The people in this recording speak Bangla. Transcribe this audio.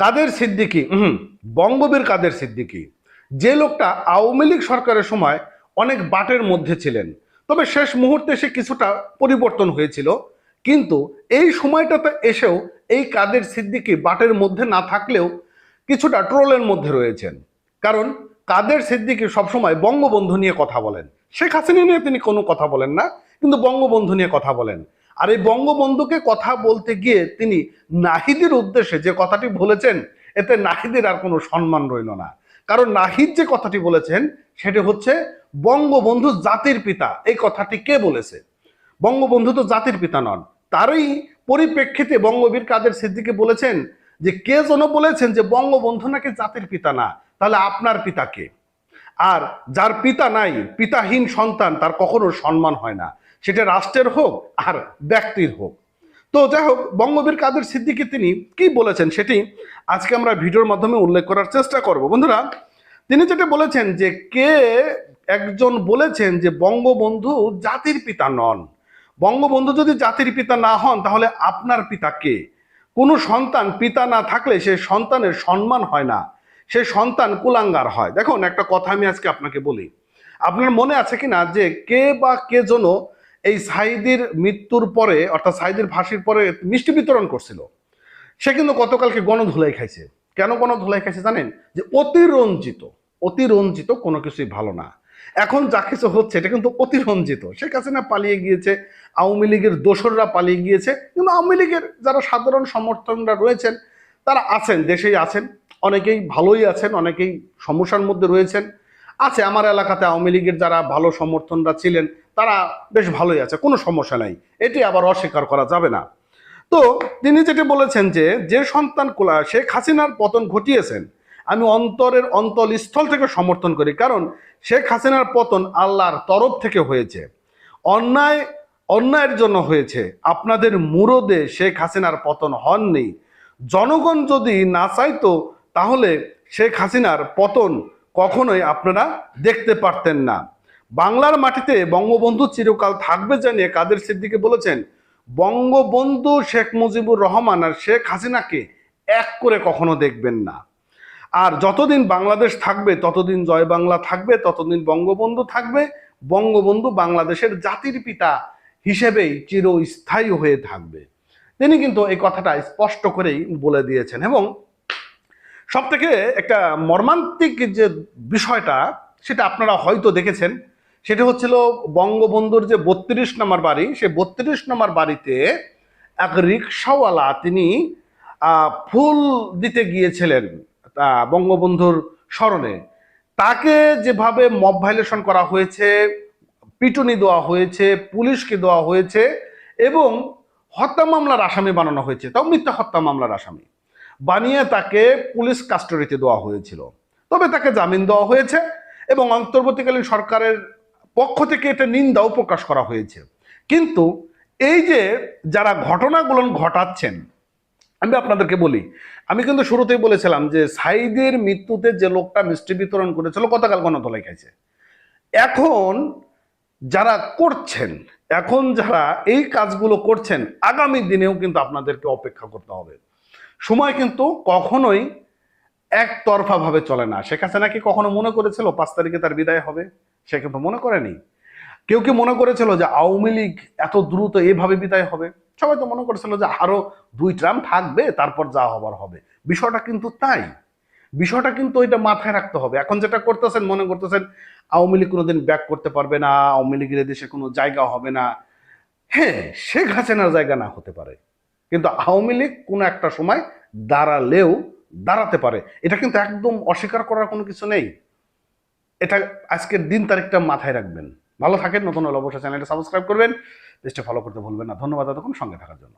কাদের সিদ্দিকী, বঙ্গবীর কাদের সিদ্দিকী, যে লোকটা আওয়ামী লীগ সরকারের সময় অনেক বাটের মধ্যে ছিলেন, তবে শেষ মুহূর্তে সে কিছুটা পরিবর্তন হয়েছিল, কিন্তু এই সময়টাতে এসেও এই কাদের সিদ্দিকী বাটের মধ্যে না থাকলেও কিছুটা ট্রোলের মধ্যে রয়েছেন। কারণ কাদের সিদ্দিকী সবসময় বঙ্গবন্ধু নিয়ে কথা বলেন, শেখ হাসিনা নিয়ে তিনি কোনো কথা বলেন না, কিন্তু বঙ্গবন্ধু নিয়ে কথা বলেন। আর এই বঙ্গবন্ধুকে কথা বলতে গিয়ে তিনি নাহিদের উদ্দেশ্যে যে কথাটি বলেছেন, এতে নাহিদের আর কোনো সম্মান রইল না। কারণ নাহিদ যে কথাটি বলেছেন সেটি হচ্ছে বঙ্গবন্ধু জাতির পিতা। এই কথাটি কে বলেছে? বঙ্গবন্ধু তো জাতির পিতা নন। তারই পরিপ্রেক্ষিতে বঙ্গবীর কাদের সিদ্দিকী বলেছেন যে কে যেন বলেছেন যে বঙ্গবন্ধু নাকি জাতির পিতা না, তাহলে আপনার পিতা কে? আর যার পিতা নাই, পিতাহীন সন্তান, তার কখনো সম্মান হয় না, সেটা রাষ্ট্রের হোক আর ব্যক্তির হোক। তো যাই হোক, বঙ্গবীর কাদের সিদ্দিকী তিনি কি বলেছেন সেটি আজকে আমরা ভিডিওর মাধ্যমে উল্লেখ করার চেষ্টা করব। বন্ধুরা, তিনি যেটা বলেছেন যে কে একজন বলেছেন যে বঙ্গবন্ধু জাতির পিতা নন। বঙ্গবন্ধু যদি জাতির পিতা না হন তাহলে আপনার পিতা কে? কোনো সন্তান পিতা না থাকলে সে সন্তানের সম্মান হয় না, সে সন্তান কুলাঙ্গার হয়। দেখুন, একটা কথা আমি আজকে আপনাকে বলি, আপনার মনে আছে কিনা যে কে বা কে যেন এই সাইদির মৃত্যুর পরে, অর্থাৎ সাইদির ফাঁসির পরে মিষ্টি বিতরণ করছিল। সে কিন্তু গতকালকে গণধুলাই খাইছে। কেন গণধুলাই খাইছে জানেন? যে অতিরঞ্জিত, অতিরঞ্জিত কোনো কিছুই ভালো না। এখন যা কিছু হচ্ছে এটা কিন্তু অতিরঞ্জিত। শেখ হাসিনা পালিয়ে গিয়েছে, আওয়ামী লীগের দোসররা পালিয়ে গিয়েছে, কিন্তু আওয়ামী লীগের যারা সাধারণ সমর্থকরা রয়েছেন তারা আছেন, দেশেই আছেন, অনেকেই ভালোই আছেন, অনেকেই সমস্যার মধ্যে রয়েছেন। আছে আমার এলাকাতে আওয়ামী লীগের যারা ভালো সমর্থনরা ছিলেন তারা বেশ ভালোই আছে, কোনো সমস্যা নাই, এটি আবার অস্বীকার করা যাবে না। তো তিনি যেটা বলেছেন যে যে সন্তান শেখ হাসিনার পতন ঘটিয়েছেন, আমি অন্তরের অন্তঃস্থল থেকে সমর্থন করি। কারণ শেখ হাসিনার পতন আল্লাহর তরফ থেকে হয়েছে, অন্যায় অন্যায়ের জন্য হয়েছে। আপনাদের মুরদে শেখ হাসিনার পতন হননি। জনগণ যদি না চাইতো তাহলে শেখ হাসিনার পতন কখনোই আপনারা দেখতে পারতেন না। বাংলার মাটিতে বঙ্গবন্ধু চিরকাল থাকবে জানিয়ে কাদের সিদ্দিকী বলেছেন বঙ্গবন্ধু শেখ মুজিবুর রহমান আর শেখ হাসিনাকে এক করে কখনো দেখবেন না। আর যতদিন বাংলাদেশ থাকবে ততদিন জয় বাংলা থাকবে, ততদিন বঙ্গবন্ধু থাকবে। বঙ্গবন্ধু বাংলাদেশের জাতির পিতা হিসেবেই চিরস্থায়ী হয়ে থাকবে। তিনি কিন্তু এই কথাটা স্পষ্ট করেই বলে দিয়েছেন। এবং সব থেকে একটা মর্মান্তিক যে বিষয়টা সেটা আপনারা হয়তো দেখেছেন, সেটা হচ্ছিল বঙ্গবন্ধুর যে 32 নম্বর বাড়ি, সে 32 নম্বর বাড়িতে এক রিক্সাওয়ালা তিনি ফুল দিতে গিয়েছিলেন বঙ্গবন্ধুর স্মরণে। তাকে যেভাবে মব ভাইলেশন করা হয়েছে, পিটুনি দেওয়া হয়েছে, পুলিশকে দেওয়া হয়েছে এবং হত্যা মামলার আসামি বানানো হয়েছে, তাও মিথ্যা হত্যা মামলার আসামি বানিয়ে তাকে পুলিশ কাস্টডিতে দেওয়া হয়েছিল। তবে তাকে জামিন দেওয়া হয়েছে এবং অন্তর্বর্তীকালীন সরকারের পক্ষ থেকে এটা নিন্দাও প্রকাশ করা হয়েছে। কিন্তু এই যে যারা ঘটনাগুলো ঘটাচ্ছেন, আমি আপনাদেরকে বলি, আমি কিন্তু শুরুতেই বলেছিলাম যে সাইদের মৃত্যুতে যে লোকটা মিষ্টি বিতরণ করেছিল গতকাল গণধোলাই খাইছে। এখন যারা করছেন, এখন যারা এই কাজগুলো করছেন, আগামী দিনেও কিন্তু আপনাদেরকে অপেক্ষা করতে হবে। সময় কিন্তু কখনোই একতরফা ভাবে চলে না। শেখ হাসিনা কি কখনো মনে করেছিল 5 তারিখে তার বিদায় হবে? সে কিন্তু মনে করেনি। কেউ কি মনে করেছিল যে আওয়ামী লীগ এত দ্রুত এভাবে বিদায় হবে? সবাই তো মনে করেছিল যে আরো 2 টার্ম থাকবে, তারপর যা হবার হবে। বিষয়টা কিন্তু তাই। বিষয়টা কিন্তু এটা মাথায় রাখতে হবে। এখন যেটা করতেছেন, মনে করতেছেন আওয়ামী লীগ কোনোদিন ব্যাক করতে পারবে না, আওয়ামী লীগের দেশে কোনো জায়গা হবে না। হ্যাঁ, শেখ হাসিনার জায়গা না হতে পারে, কিন্তু আওয়ামী লীগ কোনো একটা সময় দাঁড়ালেও দাঁড়াতে পারে। এটা কিন্তু একদম অস্বীকার করার কোনো কিছু নেই। এটা আজকের দিন তারিখটা মাথায় রাখবেন। ভালো থাকেন। নতুন হলে অবশ্যই চ্যানেলটা সাবস্ক্রাইব করবেন, পেজটা ফলো করতে ভুলবেন না। ধন্যবাদ এতক্ষণ সঙ্গে থাকার জন্য।